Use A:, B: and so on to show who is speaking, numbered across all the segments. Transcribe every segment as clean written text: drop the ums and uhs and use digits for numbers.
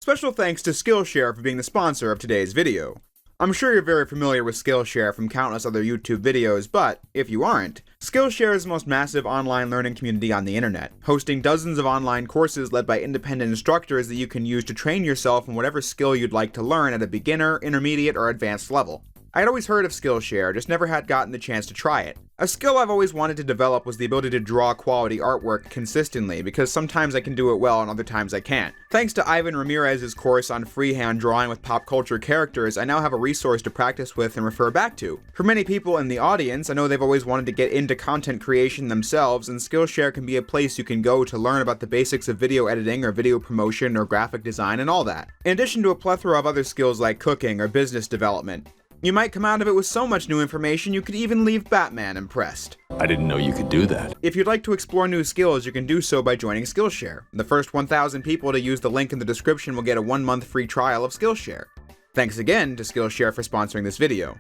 A: Special thanks to Skillshare for being the sponsor of today's video. I'm sure you're very familiar with Skillshare from countless other YouTube videos, but if you aren't, Skillshare is the most massive online learning community on the internet, hosting dozens of online courses led by independent instructors that you can use to train yourself in whatever skill you'd like to learn at a beginner, intermediate, or advanced level. I'd always heard of Skillshare, just never had gotten the chance to try it. A skill I've always wanted to develop was the ability to draw quality artwork consistently, because sometimes I can do it well and other times I can't. Thanks to Ivan Ramirez's course on freehand drawing with pop culture characters, I now have a resource to practice with and refer back to. For many people in the audience, I know they've always wanted to get into content creation themselves, and Skillshare can be a place you can go to learn about the basics of video editing or video promotion or graphic design and all that, in addition to a plethora of other skills like cooking or business development. You might come out of it with so much new information you could even leave Batman impressed.
B: I didn't know you could do that.
A: If you'd like to explore new skills, you can do so by joining Skillshare. The first 1,000 people to use the link in the description will get a 1-month free trial of Skillshare. Thanks again to Skillshare for sponsoring this video.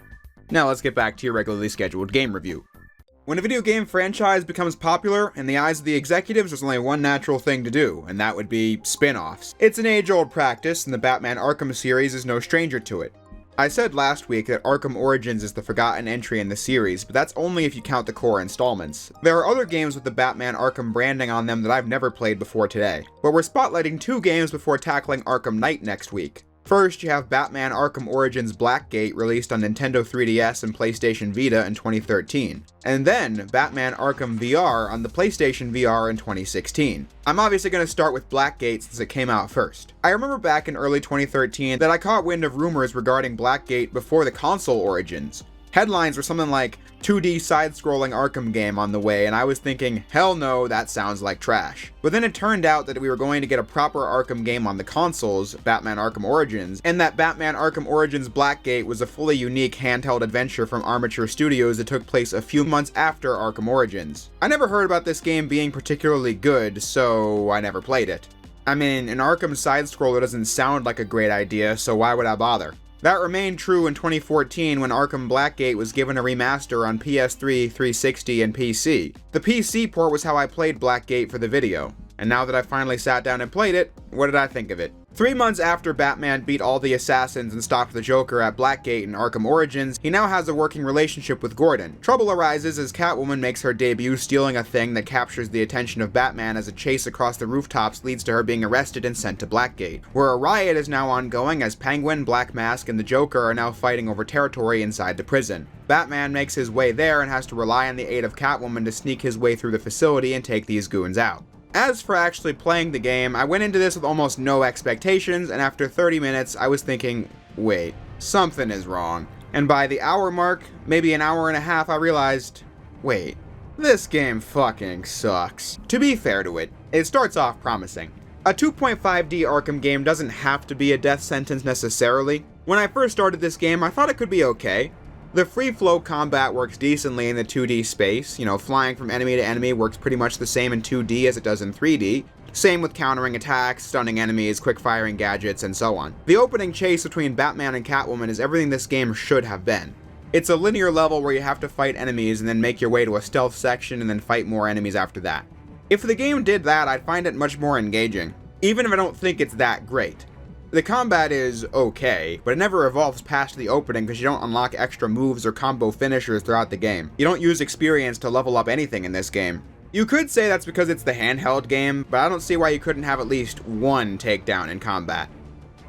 A: Now let's get back to your regularly scheduled game review. When a video game franchise becomes popular, in the eyes of the executives, there's only one natural thing to do, and that would be spin-offs. It's an age-old practice, and the Batman Arkham series is no stranger to it. I said last week that Arkham Origins is the forgotten entry in the series, but that's only if you count the core installments. There are other games with the Batman Arkham branding on them that I've never played before today, but we're spotlighting 2 games before tackling Arkham Knight next week. First, you have Batman Arkham Origins Blackgate, released on Nintendo 3DS and PlayStation Vita in 2013. And then, Batman Arkham VR on the PlayStation VR in 2016. I'm obviously going to start with Blackgate since it came out first. I remember back in early 2013 that I caught wind of rumors regarding Blackgate before the console origins. Headlines were something like, 2D side-scrolling Arkham game on the way, and I was thinking, hell no, that sounds like trash. But then it turned out that we were going to get a proper Arkham game on the consoles, Batman Arkham Origins, and that Batman Arkham Origins Blackgate was a fully unique handheld adventure from Armature Studios that took place a few months after Arkham Origins. I never heard about this game being particularly good, so I never played it. I mean, an Arkham side-scroller doesn't sound like a great idea, so why would I bother? That remained true in 2014 when Arkham Blackgate was given a remaster on PS3, 360, and PC. The PC port was how I played Blackgate for the video, and now that I finally sat down and played it, what did I think of it? 3 months after Batman beat all the assassins and stopped the Joker at Blackgate in Arkham Origins, he now has a working relationship with Gordon. Trouble arises as Catwoman makes her debut stealing a thing that captures the attention of Batman as a chase across the rooftops leads to her being arrested and sent to Blackgate, where a riot is now ongoing as Penguin, Black Mask, and the Joker are now fighting over territory inside the prison. Batman makes his way there and has to rely on the aid of Catwoman to sneak his way through the facility and take these goons out. As for actually playing the game, I went into this with almost no expectations, and after 30 minutes, I was thinking, wait, something is wrong. And by the hour mark, maybe an hour and a half, I realized, wait, this game fucking sucks. To be fair to it, it starts off promising. A 2.5D Arkham game doesn't have to be a death sentence necessarily. When I first started this game, I thought it could be okay. The free-flow combat works decently in the 2D space. Flying from enemy to enemy works pretty much the same in 2D as it does in 3D. Same with countering attacks, stunning enemies, quick-firing gadgets, and so on. The opening chase between Batman and Catwoman is everything this game should have been. It's a linear level where you have to fight enemies and then make your way to a stealth section and then fight more enemies after that. If the game did that, I'd find it much more engaging, even if I don't think it's that great. The combat is okay, but it never evolves past the opening because you don't unlock extra moves or combo finishers throughout the game. You don't use experience to level up anything in this game. You could say that's because it's the handheld game, but I don't see why you couldn't have at least one takedown in combat.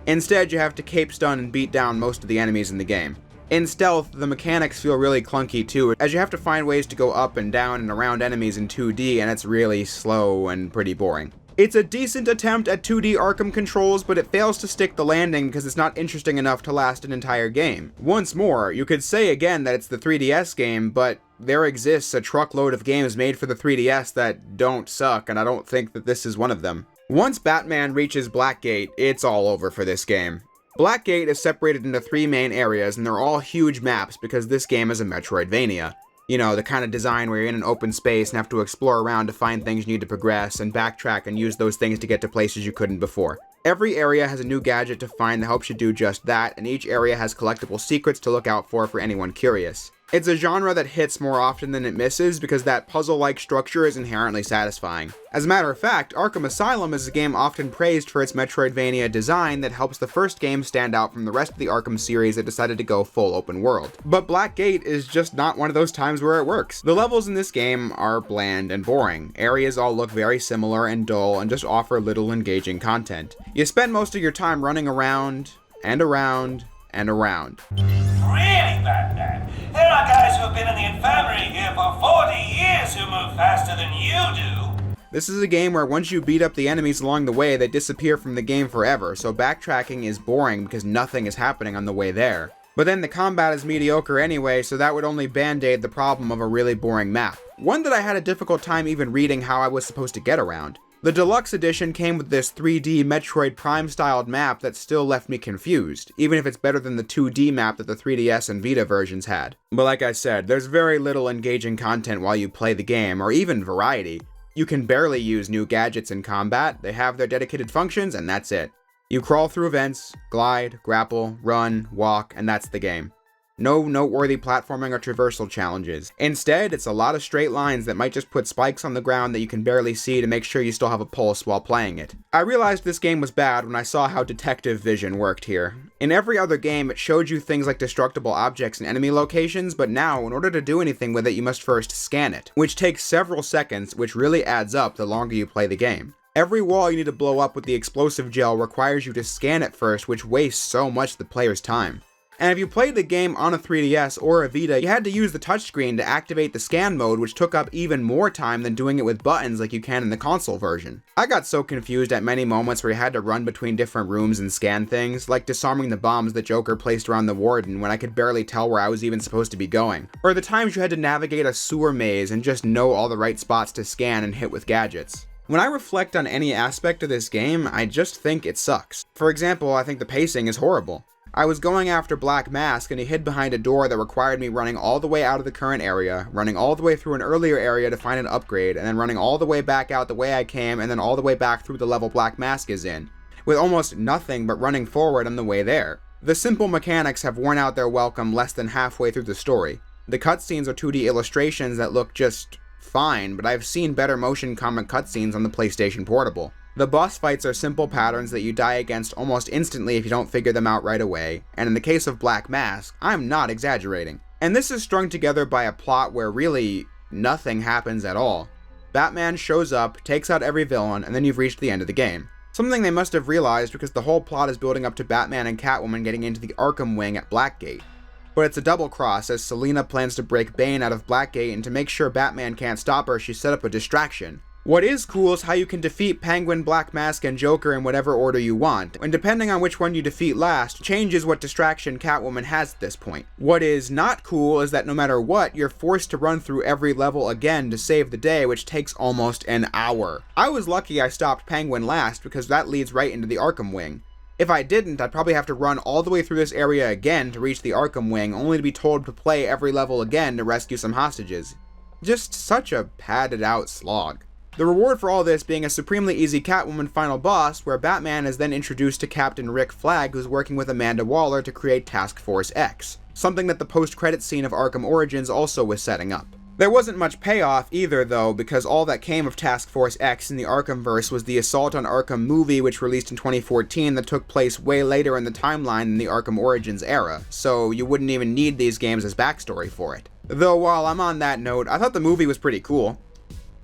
A: Instead, you have to cape stun and beat down most of the enemies in the game. In stealth, the mechanics feel really clunky too, as you have to find ways to go up and down and around enemies in 2D, and it's really slow and pretty boring. It's a decent attempt at 2D Arkham controls, but it fails to stick the landing because it's not interesting enough to last an entire game. Once more, you could say again that it's the 3DS game, but there exists a truckload of games made for the 3DS that don't suck, and I don't think that this is one of them. Once Batman reaches Blackgate, it's all over for this game. Blackgate is separated into 3 main areas, and they're all huge maps because this game is a Metroidvania. The kind of design where you're in an open space and have to explore around to find things you need to progress and backtrack and use those things to get to places you couldn't before. Every area has a new gadget to find that helps you do just that, and each area has collectible secrets to look out for anyone curious. It's a genre that hits more often than it misses because that puzzle-like structure is inherently satisfying. As a matter of fact, Arkham Asylum is a game often praised for its Metroidvania design that helps the first game stand out from the rest of the Arkham series that decided to go full open world. But Blackgate is just not one of those times where it works. The levels in this game are bland and boring. Areas all look very similar and dull and just offer little engaging content. You spend most of your time running around, and around, and around.
B: Really, Batman? There are guys who have been in the infirmary here for 40 years who move faster than you do.
A: This is a game where once you beat up the enemies along the way, they disappear from the game forever, so backtracking is boring because nothing is happening on the way there. But then the combat is mediocre anyway, so that would only band-aid the problem of a really boring map. One that I had a difficult time even reading how I was supposed to get around. The deluxe edition came with this 3D Metroid Prime styled map that still left me confused, even if it's better than the 2D map that the 3DS and Vita versions had. But like I said, there's very little engaging content while you play the game, or even variety. You can barely use new gadgets in combat, they have their dedicated functions, and that's it. You crawl through vents, glide, grapple, run, walk, and that's the game. No noteworthy platforming or traversal challenges. Instead, it's a lot of straight lines that might just put spikes on the ground that you can barely see to make sure you still have a pulse while playing it. I realized this game was bad when I saw how detective vision worked here. In every other game, it showed you things like destructible objects and enemy locations, but now, in order to do anything with it, you must first scan it, which takes several seconds, which really adds up the longer you play the game. Every wall you need to blow up with the explosive gel requires you to scan it first, which wastes so much of the player's time. And if you played the game on a 3DS or a Vita, you had to use the touchscreen to activate the scan mode, which took up even more time than doing it with buttons like you can in the console version. I got so confused at many moments where you had to run between different rooms and scan things, like disarming the bombs the Joker placed around the Warden when I could barely tell where I was even supposed to be going. Or the times you had to navigate a sewer maze and just know all the right spots to scan and hit with gadgets. When I reflect on any aspect of this game, I just think it sucks. For example, I think the pacing is horrible. I was going after Black Mask and he hid behind a door that required me running all the way out of the current area, running all the way through an earlier area to find an upgrade, and then running all the way back out the way I came, and then all the way back through the level Black Mask is in, with almost nothing but running forward on the way there. The simple mechanics have worn out their welcome less than halfway through the story. The cutscenes are 2D illustrations that look just fine, but I've seen better motion comic cutscenes on the PlayStation Portable. The boss fights are simple patterns that you die against almost instantly if you don't figure them out right away, and in the case of Black Mask, I'm not exaggerating. And this is strung together by a plot where really nothing happens at all. Batman shows up, takes out every villain, and then you've reached the end of the game. Something they must have realized because the whole plot is building up to Batman and Catwoman getting into the Arkham wing at Blackgate. But it's a double cross as Selina plans to break Bane out of Blackgate, and to make sure Batman can't stop her, she set up a distraction. What is cool is how you can defeat Penguin, Black Mask, and Joker in whatever order you want, and depending on which one you defeat last, changes what distraction Catwoman has at this point. What is not cool is that no matter what, you're forced to run through every level again to save the day, which takes almost an hour. I was lucky I stopped Penguin last because that leads right into the Arkham wing. If I didn't, I'd probably have to run all the way through this area again to reach the Arkham wing, only to be told to play every level again to rescue some hostages. Just such a padded out slog. The reward for all this being a supremely easy Catwoman final boss, where Batman is then introduced to Captain Rick Flag, who's working with Amanda Waller to create Task Force X, something that the post-credits scene of Arkham Origins also was setting up. There wasn't much payoff either though, because all that came of Task Force X in the Arkhamverse was the Assault on Arkham movie, which released in 2014 that took place way later in the timeline than the Arkham Origins era, so you wouldn't even need these games as backstory for it. Though while I'm on that note, I thought the movie was pretty cool.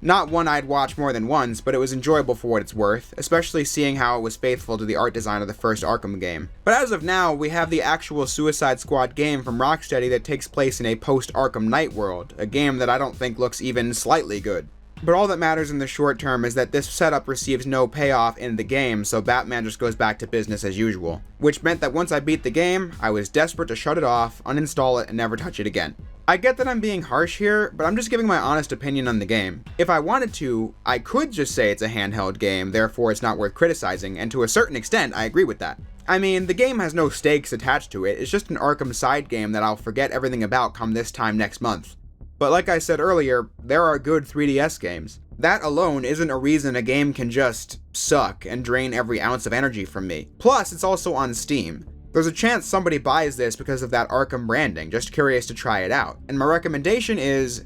A: Not one I'd watch more than once, but it was enjoyable for what it's worth, especially seeing how it was faithful to the art design of the first Arkham game. But as of now, we have the actual Suicide Squad game from Rocksteady that takes place in a post-Arkham Knight world, a game that I don't think looks even slightly good. But all that matters in the short term is that this setup receives no payoff in the game, so Batman just goes back to business as usual. Which meant that once I beat the game, I was desperate to shut it off, uninstall it, and never touch it again. I get that I'm being harsh here, but I'm just giving my honest opinion on the game. If I wanted to, I could just say it's a handheld game, therefore it's not worth criticizing, and to a certain extent, I agree with that. I mean, the game has no stakes attached to it, it's just an Arkham side game that I'll forget everything about come this time next month. But like I said earlier, there are good 3DS games. That alone isn't a reason a game can just suck and drain every ounce of energy from me. Plus, it's also on Steam. There's a chance somebody buys this because of that Arkham branding, just curious to try it out. And my recommendation is,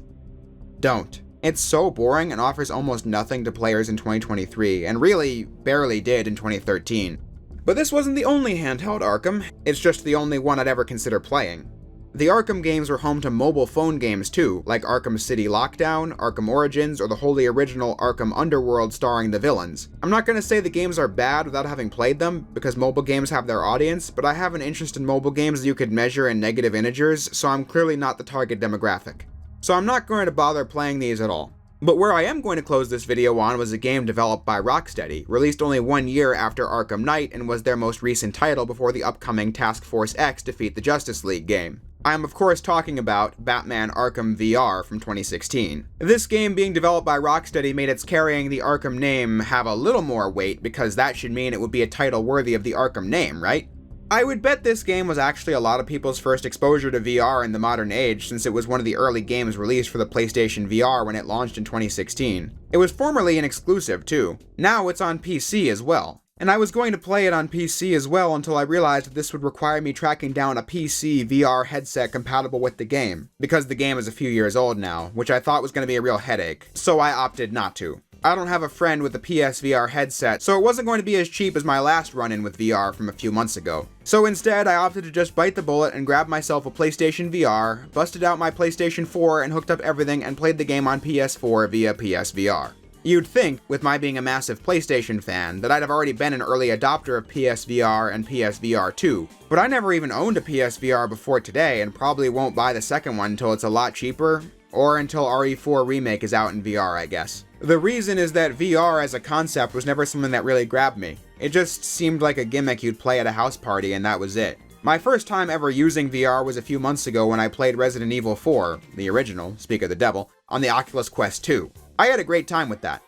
A: don't. It's so boring and offers almost nothing to players in 2023, and really barely did in 2013. But this wasn't the only handheld Arkham, it's just the only one I'd ever consider playing. The Arkham games were home to mobile phone games too, like Arkham City Lockdown, Arkham Origins, or the wholly original Arkham Underworld starring the villains. I'm not gonna say the games are bad without having played them, because mobile games have their audience, but I have an interest in mobile games that you could measure in negative integers, so I'm clearly not the target demographic. So I'm not going to bother playing these at all. But where I am going to close this video on was a game developed by Rocksteady, released only 1 year after Arkham Knight and was their most recent title before the upcoming Task Force X Defeat the Justice League game. I am of course talking about Batman Arkham VR from 2016. This game being developed by Rocksteady made its carrying the Arkham name have a little more weight because that should mean it would be a title worthy of the Arkham name, right? I would bet this game was actually a lot of people's first exposure to VR in the modern age since it was one of the early games released for the PlayStation VR when it launched in 2016. It was formerly an exclusive too. Now it's on PC as well. And I was going to play it on PC as well until I realized that this would require me tracking down a PC VR headset compatible with the game, because the game is a few years old now, which I thought was going to be a real headache, so I opted not to. I don't have a friend with a PSVR headset, so it wasn't going to be as cheap as my last run-in with VR from a few months ago. So instead, I opted to just bite the bullet and grab myself a PlayStation VR, busted out my PlayStation 4 and hooked up everything and played the game on PS4 via PSVR. You'd think, with my being a massive PlayStation fan, that I'd have already been an early adopter of PSVR and PSVR 2, but I never even owned a PSVR before today and probably won't buy the second one until it's a lot cheaper, or until RE4 Remake is out in VR, I guess. The reason is that VR as a concept was never something that really grabbed me. It just seemed like a gimmick you'd play at a house party and that was it. My first time ever using VR was a few months ago when I played Resident Evil 4, the original, speak of the devil, on the Oculus Quest 2. I had a great time with that.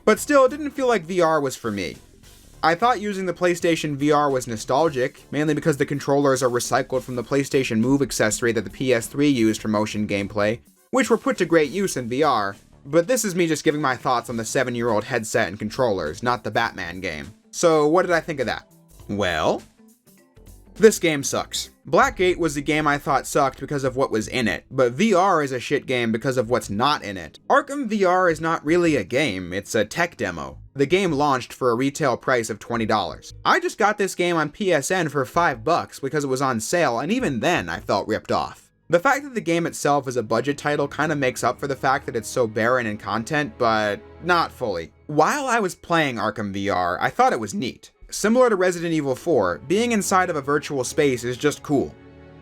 A: But still, it didn't feel like VR was for me. I thought using the PlayStation VR was nostalgic, mainly because the controllers are recycled from the PlayStation Move accessory that the PS3 used for motion gameplay, which were put to great use in VR, but this is me just giving my thoughts on the 7-year-old headset and controllers, not the Batman game. So what did I think of that? Well, this game sucks. Blackgate was the game I thought sucked because of what was in it, but VR is a shit game because of what's not in it. Arkham VR is not really a game, it's a tech demo. The game launched for a retail price of $20. I just got this game on PSN for $5 because it was on sale, and even then I felt ripped off. The fact that the game itself is a budget title kind of makes up for the fact that it's so barren in content, but not fully. While I was playing Arkham VR, I thought it was neat. Similar to Resident Evil 4, being inside of a virtual space is just cool.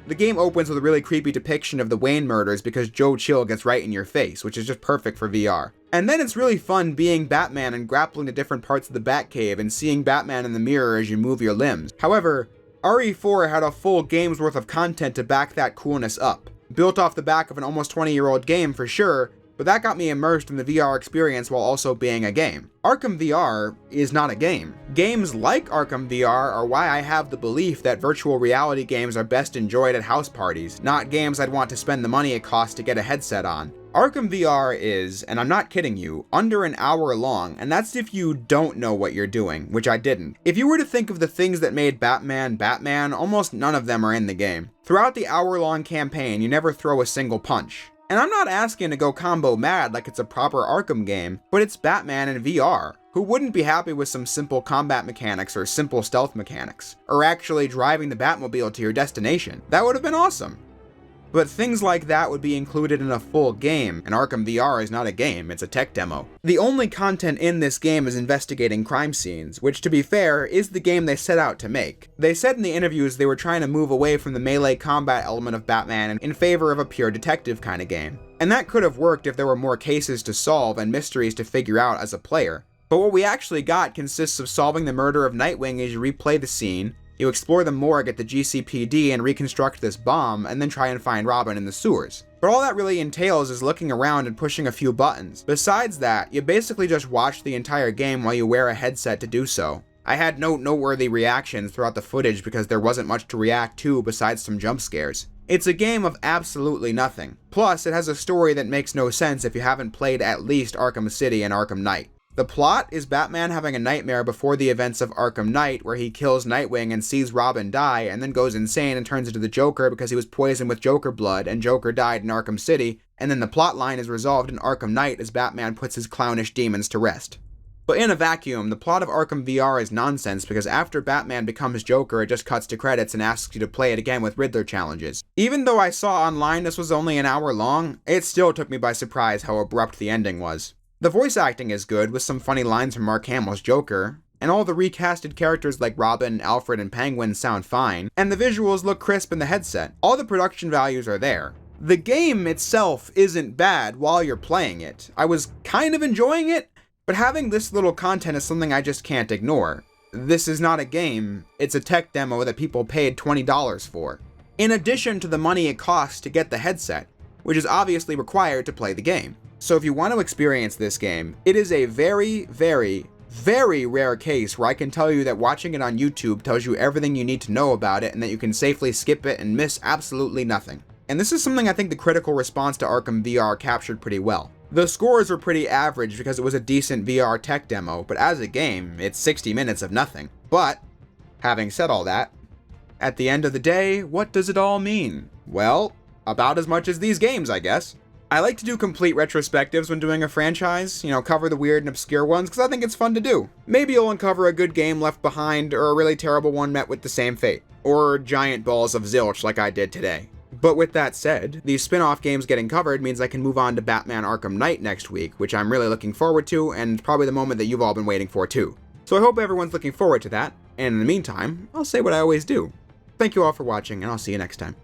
A: The game opens with a really creepy depiction of the Wayne murders because Joe Chill gets right in your face, which is just perfect for VR. And then it's really fun being Batman and grappling to different parts of the Batcave and seeing Batman in the mirror as you move your limbs. However, RE4 had a full game's worth of content to back that coolness up. Built off the back of an almost 20-year-old game for sure, but that got me immersed in the VR experience while also being a game. Arkham VR is not a game. Games like Arkham VR are why I have the belief that virtual reality games are best enjoyed at house parties, not games I'd want to spend the money it costs to get a headset on. Arkham VR is, and I'm not kidding you, under an hour long, and that's if you don't know what you're doing, which I didn't. If you were to think of the things that made Batman Batman, almost none of them are in the game. Throughout the hour-long campaign, you never throw a single punch. And I'm not asking to go combo mad like it's a proper Arkham game, but it's Batman in VR. Who wouldn't be happy with some simple combat mechanics or simple stealth mechanics? Or actually driving the Batmobile to your destination? That would have been awesome. But things like that would be included in a full game, and Arkham VR is not a game, it's a tech demo. The only content in this game is investigating crime scenes, which to be fair, is the game they set out to make. They said in the interviews they were trying to move away from the melee combat element of Batman in favor of a pure detective kind of game. And that could have worked if there were more cases to solve and mysteries to figure out as a player. But what we actually got consists of solving the murder of Nightwing as you replay the scene, you explore the morgue at the GCPD and reconstruct this bomb, and then try and find Robin in the sewers. But all that really entails is looking around and pushing a few buttons. Besides that, you basically just watch the entire game while you wear a headset to do so. I had no noteworthy reactions throughout the footage because there wasn't much to react to besides some jump scares. It's a game of absolutely nothing. Plus, it has a story that makes no sense if you haven't played at least Arkham City and Arkham Knight. The plot is Batman having a nightmare before the events of Arkham Knight, where he kills Nightwing and sees Robin die, and then goes insane and turns into the Joker because he was poisoned with Joker blood, and Joker died in Arkham City, and then the plot line is resolved in Arkham Knight as Batman puts his clownish demons to rest. But in a vacuum, the plot of Arkham VR is nonsense because after Batman becomes Joker, it just cuts to credits and asks you to play it again with Riddler challenges. Even though I saw online this was only an hour long, it still took me by surprise how abrupt the ending was. The voice acting is good, with some funny lines from Mark Hamill's Joker, and all the recasted characters like Robin, Alfred, and Penguin sound fine, and the visuals look crisp in the headset. All the production values are there. The game itself isn't bad while you're playing it. I was kind of enjoying it, but having this little content is something I just can't ignore. This is not a game, it's a tech demo that people paid $20 for. In addition to the money it costs to get the headset, which is obviously required to play the game. So if you want to experience this game, it is a very, very, very rare case where I can tell you that watching it on YouTube tells you everything you need to know about it and that you can safely skip it and miss absolutely nothing. And this is something I think the critical response to Arkham VR captured pretty well. The scores were pretty average because it was a decent VR tech demo, but as a game, it's 60 minutes of nothing. But, having said all that, at the end of the day, what does it all mean? Well, about as much as these games, I guess. I like to do complete retrospectives when doing a franchise, cover the weird and obscure ones, because I think it's fun to do. Maybe you'll uncover a good game left behind, or a really terrible one met with the same fate. Or giant balls of zilch like I did today. But with that said, these spin-off games getting covered means I can move on to Batman Arkham Knight next week, which I'm really looking forward to, and probably the moment that you've all been waiting for too. So I hope everyone's looking forward to that, and in the meantime, I'll say what I always do. Thank you all for watching, and I'll see you next time.